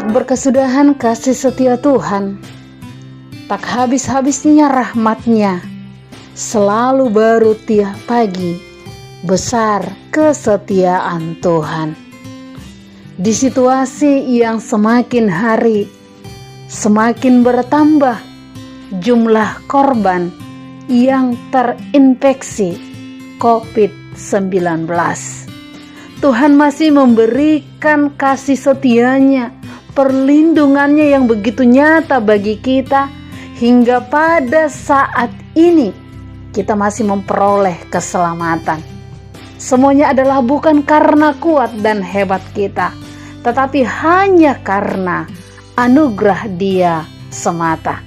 Tak berkesudahan kasih setia Tuhan, tak habis-habisnya rahmat-Nya, selalu baru tiap pagi, besar kesetiaan Tuhan. Di situasi yang semakin hari semakin bertambah jumlah korban yang terinfeksi COVID-19, Tuhan masih memberikan kasih setia-Nya, perlindungan-Nya yang begitu nyata bagi kita, hingga pada saat ini kita masih memperoleh keselamatan. Semuanya adalah bukan karena kuat dan hebat kita, tetapi hanya karena anugerah Dia semata.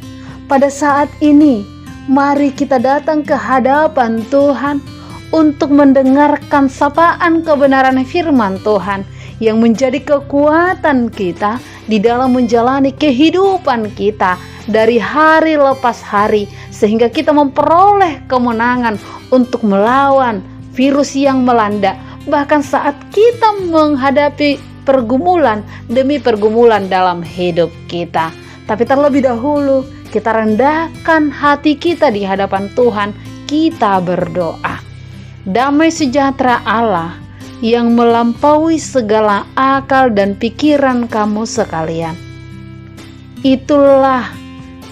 Pada saat ini, mari kita datang ke hadapan Tuhan untuk mendengarkan sapaan kebenaran firman Tuhan yang menjadi kekuatan kita di dalam menjalani kehidupan kita dari hari lepas hari, sehingga kita memperoleh kemenangan untuk melawan virus yang melanda, bahkan saat kita menghadapi pergumulan demi pergumulan dalam hidup kita. Tapi terlebih dahulu kita rendahkan hati kita di hadapan Tuhan, kita berdoa. Damai sejahtera Allah yang melampaui segala akal dan pikiran kamu sekalian, itulah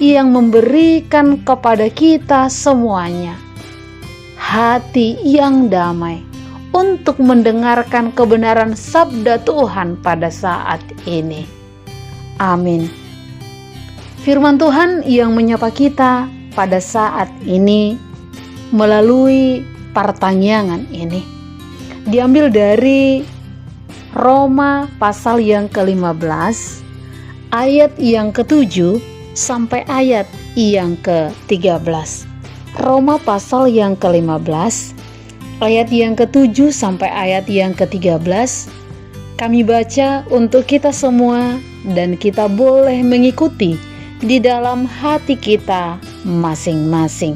yang memberikan kepada kita semuanya hati yang damai untuk mendengarkan kebenaran sabda Tuhan pada saat ini. Amin. Firman Tuhan yang menyapa kita pada saat ini melalui pertanyaan ini diambil dari Roma pasal yang ke-15 ayat yang ke-7 sampai ayat yang ke-13. Roma pasal yang ke-15 ayat yang ke-7 sampai ayat yang ke-13 kami baca untuk kita semua, dan kita boleh mengikuti di dalam hati kita masing-masing.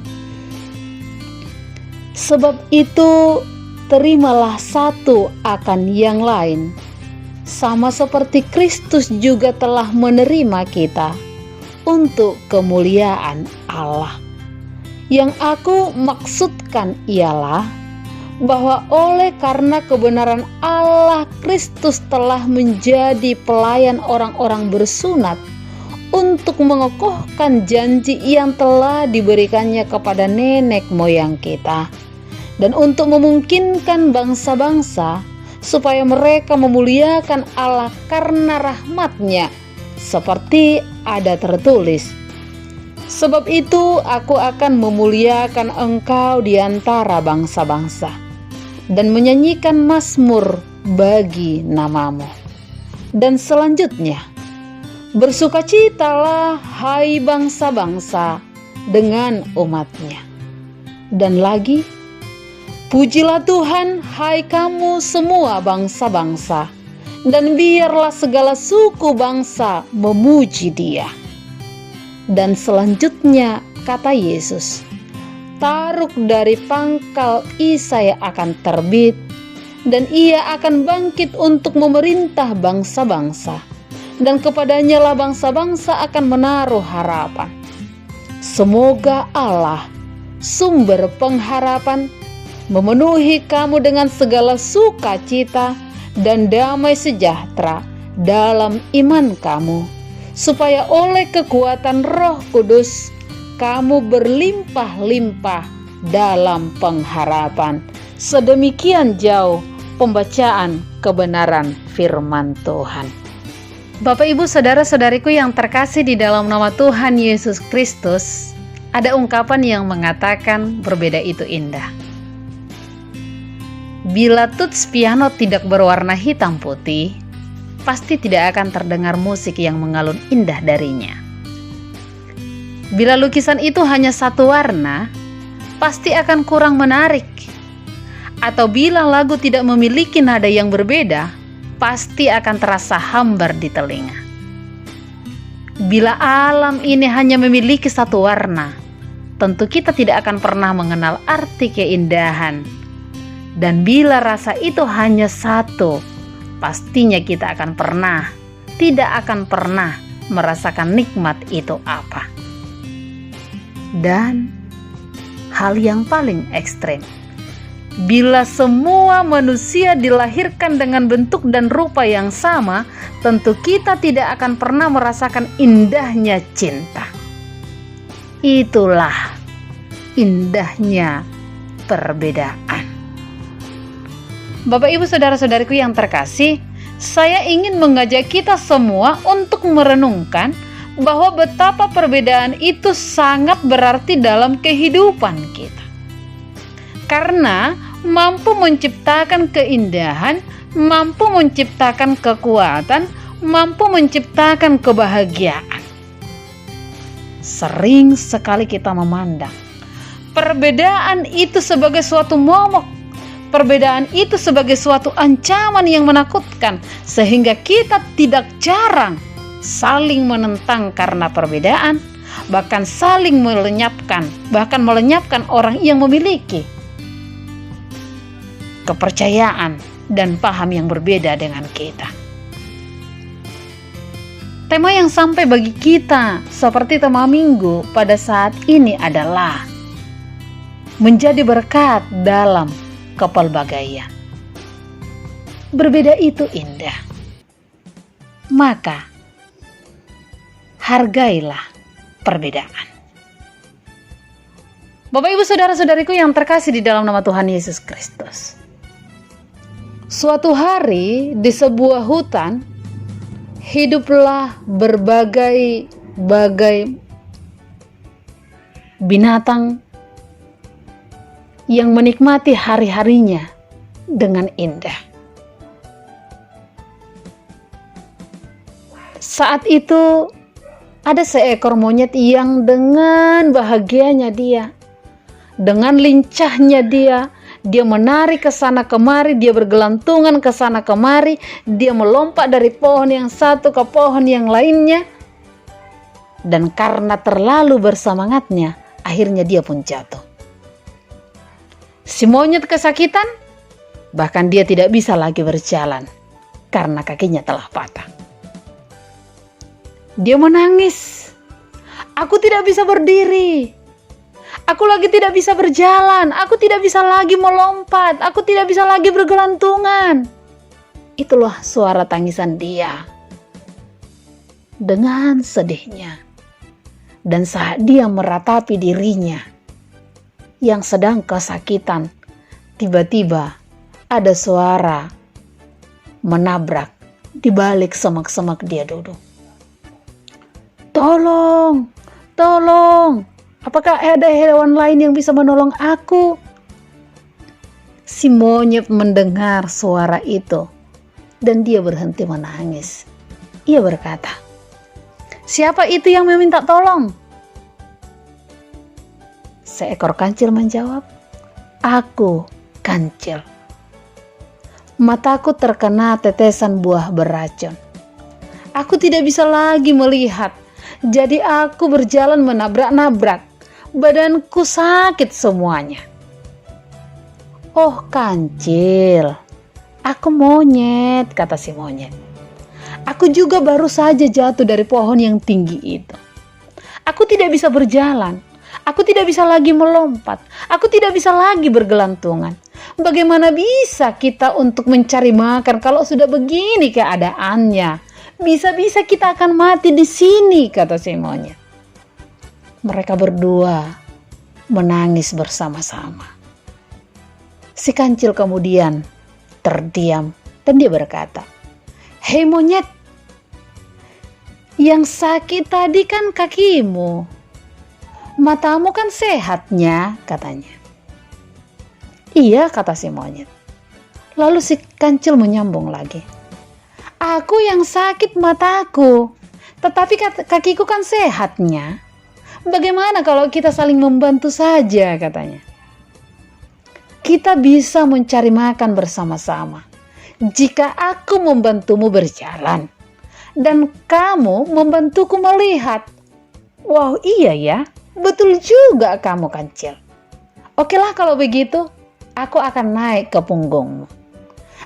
Sebab itu, terimalah satu akan yang lain, sama seperti Kristus juga telah menerima kita untuk kemuliaan Allah. Yang aku maksudkan ialah bahwa oleh karena kebenaran Allah, Kristus telah menjadi pelayan orang-orang bersunat untuk mengokohkan janji yang telah diberikannya kepada nenek moyang kita, dan untuk memungkinkan bangsa-bangsa supaya mereka memuliakan Allah karena rahmat-Nya, seperti ada tertulis, sebab itu aku akan memuliakan engkau di antara bangsa-bangsa, dan menyanyikan mazmur bagi namamu. Dan selanjutnya, bersukacitalah hai bangsa-bangsa dengan umat-Nya. Dan lagi, pujilah Tuhan hai kamu semua bangsa-bangsa, dan biarlah segala suku bangsa memuji Dia. Dan selanjutnya kata Yesus, taruk dari pangkal Isai akan terbit, dan Ia akan bangkit untuk memerintah bangsa-bangsa, dan kepadanya lah bangsa-bangsa akan menaruh harapan. Semoga Allah, sumber pengharapan, memenuhi kamu dengan segala sukacita dan damai sejahtera dalam iman kamu, supaya oleh kekuatan Roh Kudus kamu berlimpah-limpah dalam pengharapan. Sedemikian jauh pembacaan kebenaran firman Tuhan. Bapak, Ibu, saudara-saudariku yang terkasih di dalam nama Tuhan Yesus Kristus, ada ungkapan yang mengatakan berbeda itu indah. Bila tuts piano tidak berwarna hitam putih, pasti tidak akan terdengar musik yang mengalun indah darinya. Bila lukisan itu hanya satu warna, pasti akan kurang menarik. Atau bila lagu tidak memiliki nada yang berbeda, pasti akan terasa hambar di telinga. Bila alam ini hanya memiliki satu warna, tentu kita tidak akan pernah mengenal arti keindahan. Dan bila rasa itu hanya satu, pastinya kita akan pernah tidak akan pernah merasakan nikmat itu apa. Dan hal yang paling ekstrem, bila semua manusia dilahirkan dengan bentuk dan rupa yang sama, tentu kita tidak akan pernah merasakan indahnya cinta. Itulah indahnya perbedaan. Bapak, Ibu, saudara-saudariku yang terkasih, saya ingin mengajak kita semua untuk merenungkan bahwa betapa perbedaan itu sangat berarti dalam kehidupan kita. Karena mampu menciptakan keindahan, mampu menciptakan kekuatan, mampu menciptakan kebahagiaan. Sering sekali kita memandang perbedaan itu sebagai suatu momok, perbedaan itu sebagai suatu ancaman yang menakutkan, sehingga kita tidak jarang saling menentang karena perbedaan, bahkan saling melenyapkan, bahkan melenyapkan orang yang memiliki kepercayaan dan paham yang berbeda dengan kita. Tema yang sampai bagi kita seperti tema minggu pada saat ini adalah menjadi berkat dalam kepelbagaian. Berbeda itu indah, maka hargailah perbedaan. Bapak, Ibu, saudara-saudariku yang terkasih di dalam nama Tuhan Yesus Kristus. Suatu hari di sebuah hutan hiduplah berbagai binatang yang menikmati hari-harinya dengan indah. Saat itu ada seekor monyet yang dengan bahagianya dia, dengan lincahnya dia menarik ke sana kemari, dia bergelantungan ke sana kemari, dia melompat dari pohon yang satu ke pohon yang lainnya. Dan karena terlalu bersemangatnya, akhirnya dia pun jatuh. Si monyet kesakitan, bahkan dia tidak bisa lagi berjalan karena kakinya telah patah. Dia menangis. Aku tidak bisa berdiri. Aku lagi tidak bisa berjalan. Aku tidak bisa lagi melompat. Aku tidak bisa lagi bergelantungan. Itulah suara tangisan dia dengan sedihnya. Dan saat dia meratapi dirinya yang sedang kesakitan, tiba-tiba ada suara menabrak di balik semak-semak dia duduk. Tolong, tolong, apakah ada hewan lain yang bisa menolong aku? Si monyet mendengar suara itu dan dia berhenti menangis. Ia berkata, siapa itu yang meminta tolong? Seekor kancil menjawab, aku kancil. Mataku terkena tetesan buah beracun. Aku tidak bisa lagi melihat. Jadi aku berjalan menabrak-nabrak. Badanku sakit semuanya. Oh kancil, aku monyet, kata si monyet. Aku juga baru saja jatuh dari pohon yang tinggi itu. Aku tidak bisa berjalan. Aku tidak bisa lagi melompat. Aku tidak bisa lagi bergelantungan. Bagaimana bisa kita untuk mencari makan kalau sudah begini keadaannya? Bisa-bisa kita akan mati di sini, kata si monyet. Mereka berdua menangis bersama-sama. Si kancil kemudian terdiam dan dia berkata, hei monyet, yang sakit tadi kan kakimu. Matamu kan sehatnya, katanya. Iya, kata si monyet. Lalu si kancil menyambung lagi. Aku yang sakit mataku, tetapi kakiku kan sehatnya. Bagaimana kalau kita saling membantu saja, katanya. Kita bisa mencari makan bersama-sama. Jika aku membantumu berjalan, dan kamu membantuku melihat. Wow, iya ya, betul juga kamu kancil. Okelah kalau begitu, aku akan naik ke punggungmu.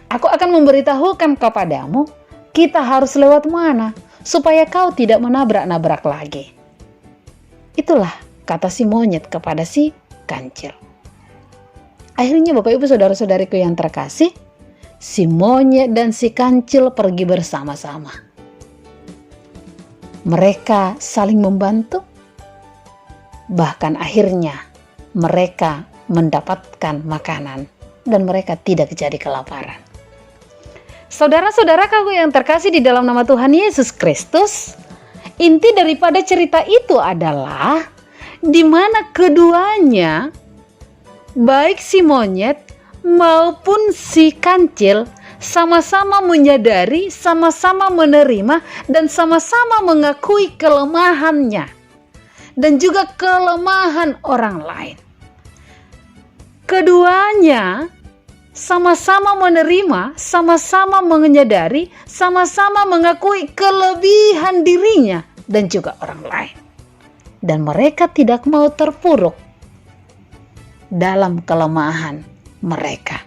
Aku akan memberitahukan kepadamu Kita harus lewat mana supaya kau tidak menabrak-nabrak lagi? Itulah kata si monyet kepada si kancil. Akhirnya Bapak Ibu saudara-saudariku yang terkasih, si monyet dan si kancil pergi bersama-sama. Mereka saling membantu, bahkan akhirnya mereka mendapatkan makanan dan mereka tidak jadi kelaparan. Saudara-saudaraku yang terkasih di dalam nama Tuhan Yesus Kristus, inti daripada cerita itu adalah di mana keduanya, baik si monyet maupun si kancil, sama-sama menyadari, sama-sama menerima, dan sama-sama mengakui kelemahannya dan juga kelemahan orang lain. Keduanya sama-sama menerima, sama-sama menyadari, sama-sama mengakui kelebihan dirinya dan juga orang lain. Dan mereka tidak mau terpuruk dalam kelemahan mereka.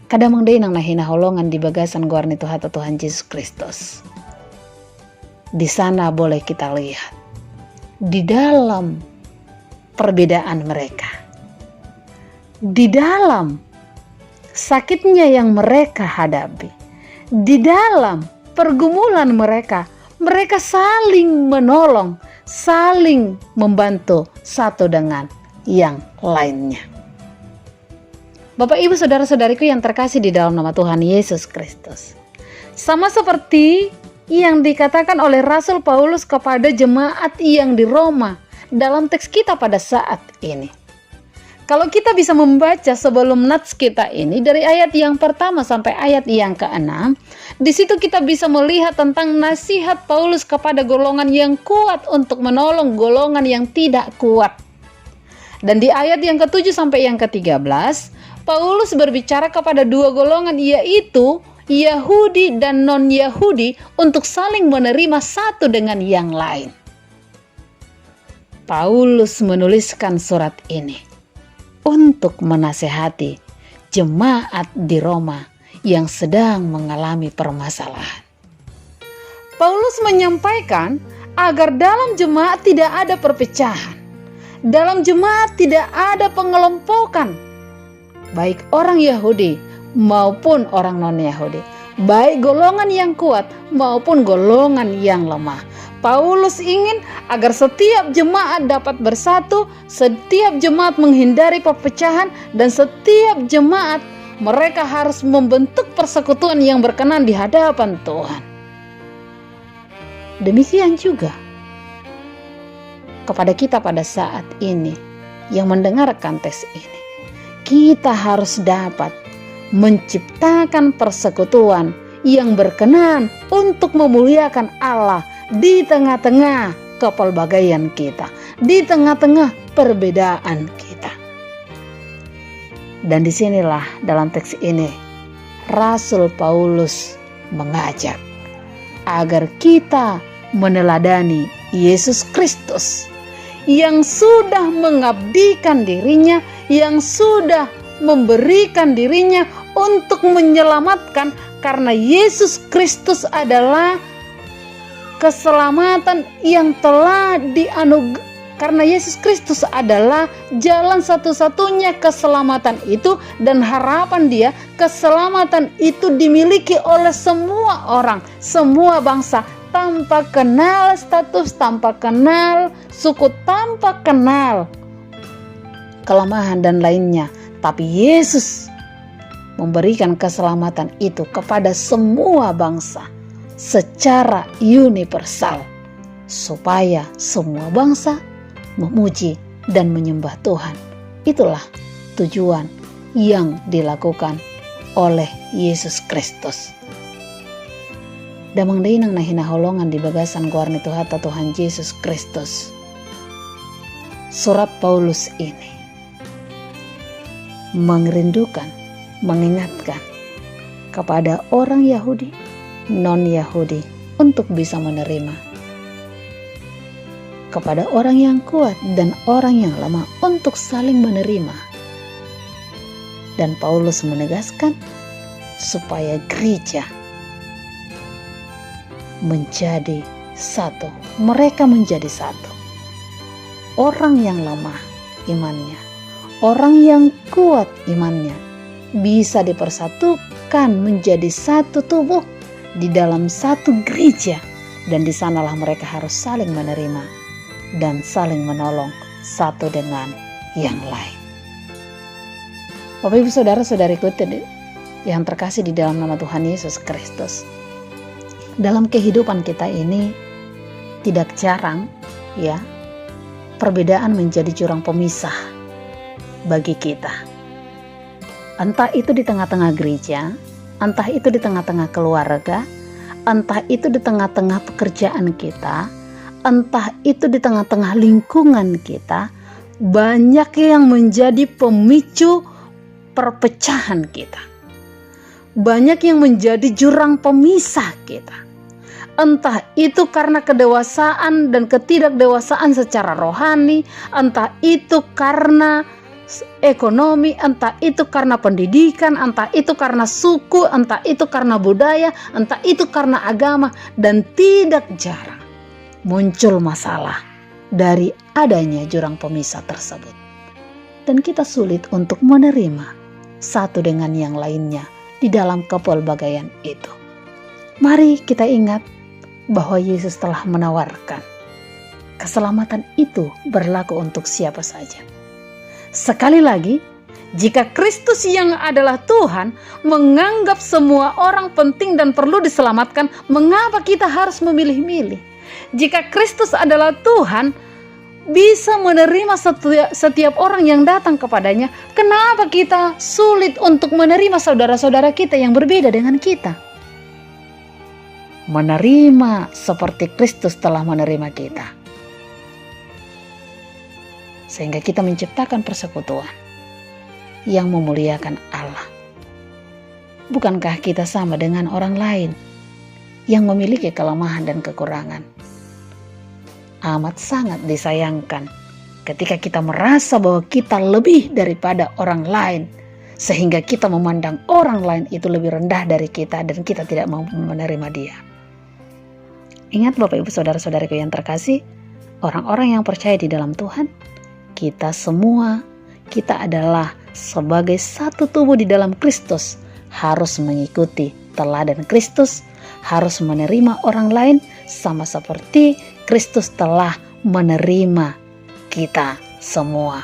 Kadang mangdai nang nahina holongan di bagasan guarni Tuhan Yesus Kristus. Di sana boleh kita lihat di dalam perbedaan mereka, di dalam sakitnya yang mereka hadapi, di dalam pergumulan mereka, mereka saling menolong, saling membantu satu dengan yang lainnya. Bapak Ibu saudara-saudariku yang terkasih di dalam nama Tuhan Yesus Kristus, sama seperti yang dikatakan oleh Rasul Paulus kepada jemaat yang di Roma dalam teks kita pada saat ini. Kalau kita bisa membaca sebelum nats kita ini dari ayat yang pertama sampai ayat yang ke-6, di situ kita bisa melihat tentang nasihat Paulus kepada golongan yang kuat untuk menolong golongan yang tidak kuat. Dan di ayat yang ke-7 sampai yang ke-13, Paulus berbicara kepada dua golongan, yaitu Yahudi dan non-Yahudi, untuk saling menerima satu dengan yang lain. Paulus menuliskan surat ini untuk menasehati jemaat di Roma yang sedang mengalami permasalahan. Paulus menyampaikan agar dalam jemaat tidak ada perpecahan, dalam jemaat tidak ada pengelompokan, baik orang Yahudi maupun orang non-Yahudi, baik golongan yang kuat maupun golongan yang lemah. Paulus ingin agar setiap jemaat dapat bersatu, setiap jemaat menghindari perpecahan, dan setiap jemaat mereka harus membentuk persekutuan yang berkenan di hadapan Tuhan. Demikian juga kepada kita pada saat ini yang mendengarkan teks ini. Kita harus dapat menciptakan persekutuan yang berkenan untuk memuliakan Allah di tengah-tengah kepelbagaian kita, di tengah-tengah perbedaan kita. Dan disinilah dalam teks ini Rasul Paulus mengajak agar kita meneladani Yesus Kristus yang sudah mengabdikan dirinya, yang sudah memberikan dirinya untuk menyelamatkan, karena Yesus Kristus adalah keselamatan yang telah karena Yesus Kristus adalah jalan satu-satunya keselamatan itu, dan harapan Dia keselamatan itu dimiliki oleh semua orang, semua bangsa, tanpa kenal status, tanpa kenal suku, tanpa kenal kelemahan dan lainnya. Tapi Yesus memberikan keselamatan itu kepada semua bangsa secara universal, supaya semua bangsa memuji dan menyembah Tuhan. Itulah tujuan yang dilakukan oleh Yesus Kristus. Damang dainang nahina holongan di bagasan guarni Tuhan Yesus Kristus. Surat Paulus ini merindukan, mengingatkan kepada orang Yahudi, non-Yahudi untuk bisa menerima, kepada orang yang kuat dan orang yang lemah untuk saling menerima. Dan Paulus menegaskan supaya gereja menjadi satu. Mereka menjadi satu. Orang yang lemah imannya, orang yang kuat imannya, bisa dipersatukan menjadi satu tubuh di dalam satu gereja. Dan di sanalah mereka harus saling menerima dan saling menolong satu dengan yang lain. Bapak Ibu Saudara-saudariku yang terkasih di dalam nama Tuhan Yesus Kristus, dalam kehidupan kita ini tidak jarang ya perbedaan menjadi jurang pemisah bagi kita. Entah itu di tengah-tengah gereja, entah itu di tengah-tengah keluarga, entah itu di tengah-tengah pekerjaan kita, entah itu di tengah-tengah lingkungan kita, banyak yang menjadi pemicu perpecahan kita. Banyak yang menjadi jurang pemisah kita. Entah itu karena kedewasaan dan ketidakdewasaan secara rohani, entah itu karena ekonomi, entah itu karena pendidikan, entah itu karena suku, entah itu karena budaya, entah itu karena agama, dan tidak jarang muncul masalah dari adanya jurang pemisah tersebut. Dan kita sulit untuk menerima satu dengan yang lainnya di dalam kepelbagaian itu. Mari kita ingat bahwa Yesus telah menawarkan keselamatan itu berlaku untuk siapa saja. Sekali lagi, jika Kristus yang adalah Tuhan menganggap semua orang penting dan perlu diselamatkan, mengapa kita harus memilih-milih? Jika Kristus adalah Tuhan, bisa menerima setiap orang yang datang kepadanya, kenapa kita sulit untuk menerima saudara-saudara kita yang berbeda dengan kita? Menerima seperti Kristus telah menerima kita, sehingga kita menciptakan persekutuan yang memuliakan Allah. Bukankah kita sama dengan orang lain yang memiliki kelemahan dan kekurangan? Amat sangat disayangkan ketika kita merasa bahwa kita lebih daripada orang lain, sehingga kita memandang orang lain itu lebih rendah dari kita dan kita tidak mau menerima dia. Ingat Bapak Ibu Saudara-saudariku yang terkasih, orang-orang yang percaya di dalam Tuhan, kita semua, kita adalah sebagai satu tubuh di dalam Kristus, harus mengikuti teladan Kristus, harus menerima orang lain sama seperti Kristus telah menerima kita semua.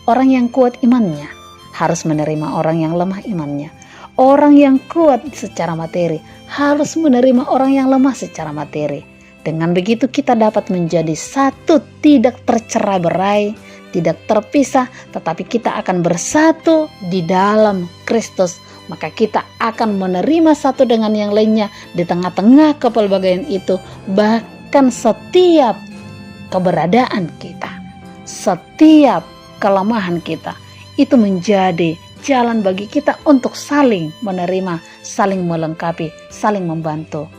Orang yang kuat imannya harus menerima orang yang lemah imannya. Orang yang kuat secara materi harus menerima orang yang lemah secara materi. Dengan begitu kita dapat menjadi satu, tidak tercerai-berai, tidak terpisah, tetapi kita akan bersatu di dalam Kristus. Maka kita akan menerima satu dengan yang lainnya di tengah-tengah kepelbagaian itu. Bahkan setiap keberadaan kita, setiap kelemahan kita, itu menjadi jalan bagi kita untuk saling menerima, saling melengkapi, saling membantu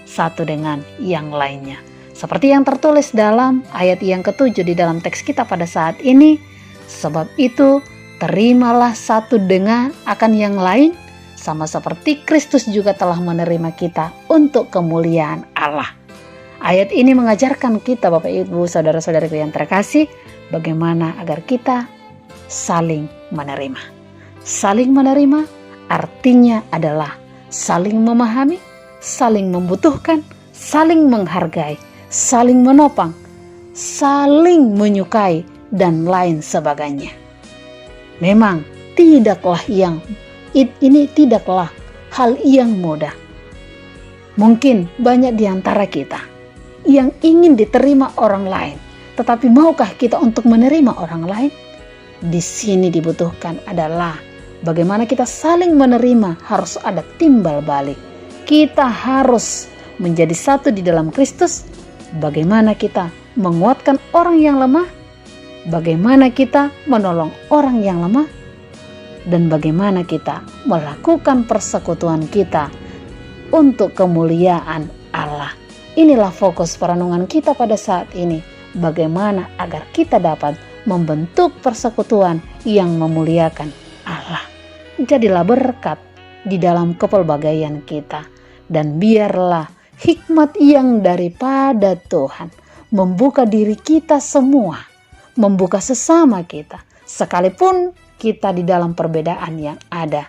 satu dengan yang lainnya. Seperti yang tertulis dalam ayat yang ke-7 di dalam teks kita pada saat ini, sebab itu terimalah satu dengan akan yang lain, sama seperti Kristus juga telah menerima kita untuk kemuliaan Allah. Ayat ini mengajarkan kita Bapak Ibu Saudara-saudariku yang terkasih, bagaimana agar kita saling menerima. Saling menerima artinya adalah saling memahami, saling membutuhkan, saling menghargai, saling menopang, saling menyukai, dan lain sebagainya. Memang ini tidaklah hal yang mudah. Mungkin banyak di antara kita yang ingin diterima orang lain, tetapi maukah kita untuk menerima orang lain? Di sini dibutuhkan adalah bagaimana kita saling menerima, harus ada timbal balik. Kita harus menjadi satu di dalam Kristus. Bagaimana kita menguatkan orang yang lemah, bagaimana kita menolong orang yang lemah, dan bagaimana kita melakukan persekutuan kita untuk kemuliaan Allah. Inilah fokus perenungan kita pada saat ini. Bagaimana agar kita dapat membentuk persekutuan yang memuliakan Allah. Jadilah berkat di dalam kepelbagaian kita. Dan biarlah hikmat yang daripada Tuhan membuka diri kita semua, membuka sesama kita, sekalipun kita di dalam perbedaan yang ada,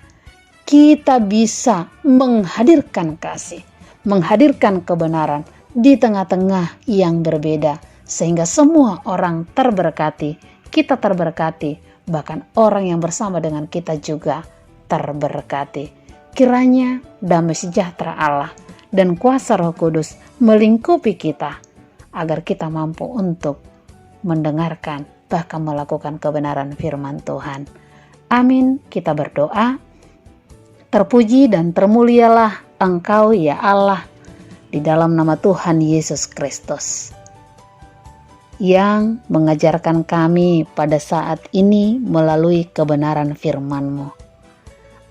kita bisa menghadirkan kasih, menghadirkan kebenaran di tengah-tengah yang berbeda, sehingga semua orang terberkati, kita terberkati, bahkan orang yang bersama dengan kita juga terberkati. Kiranya damai sejahtera Allah dan kuasa Roh Kudus melingkupi kita, agar kita mampu untuk mendengarkan bahkan melakukan kebenaran firman Tuhan. Amin. Kita berdoa. Terpuji dan termulialah Engkau ya Allah, di dalam nama Tuhan Yesus Kristus, yang mengajarkan kami pada saat ini melalui kebenaran firman-Mu,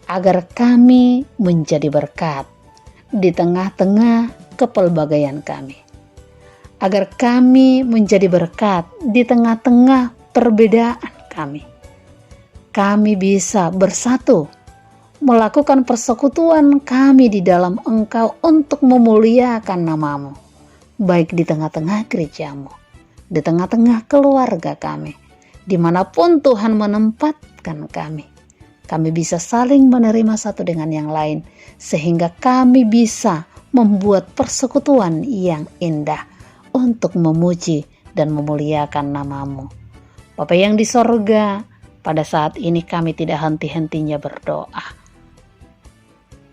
agar kami menjadi berkat di tengah-tengah kepelbagaian kami, agar kami menjadi berkat di tengah-tengah perbedaan kami. Kami bisa bersatu, melakukan persekutuan kami di dalam Engkau untuk memuliakan nama-Mu, baik di tengah-tengah gereja-Mu, di tengah-tengah keluarga kami, dimanapun Tuhan menempatkan kami. Kami bisa saling menerima satu dengan yang lain, sehingga kami bisa membuat persekutuan yang indah untuk memuji dan memuliakan nama-Mu. Bapa yang di sorga, pada saat ini kami tidak henti-hentinya berdoa.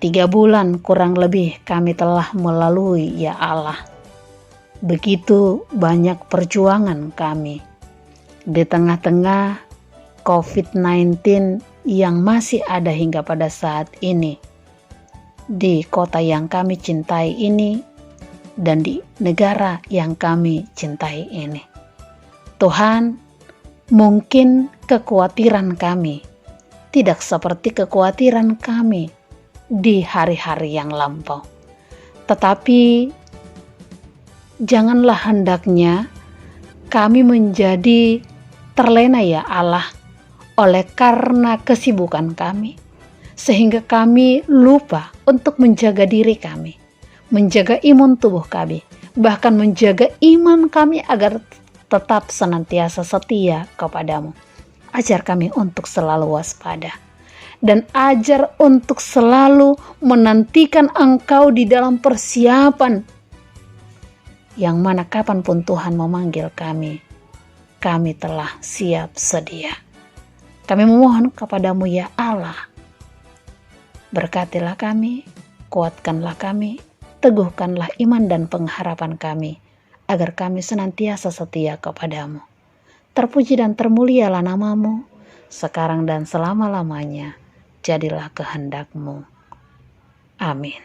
3 bulan kurang lebih kami telah melalui ya Allah. Begitu banyak perjuangan kami di tengah-tengah COVID-19 yang masih ada hingga pada saat ini di kota yang kami cintai ini dan di negara yang kami cintai ini. Tuhan, mungkin kekhawatiran kami tidak seperti kekhawatiran kami di hari-hari yang lampau. Tetapi janganlah hendaknya kami menjadi terlena ya Allah oleh karena kesibukan kami, sehingga kami lupa untuk menjaga diri kami, menjaga imun tubuh kami, bahkan menjaga iman kami agar tetap senantiasa setia kepadamu. Ajar kami untuk selalu waspada, dan ajar untuk selalu menantikan Engkau di dalam persiapan yang mana kapanpun Tuhan memanggil kami telah siap sedia. Kami memohon kepadamu ya Allah, berkatilah kami, kuatkanlah kami, teguhkanlah iman dan pengharapan kami, agar kami senantiasa setia kepadamu. Terpuji dan termulialah nama-Mu, sekarang dan selama-lamanya. Jadilah kehendak-Mu. Amin.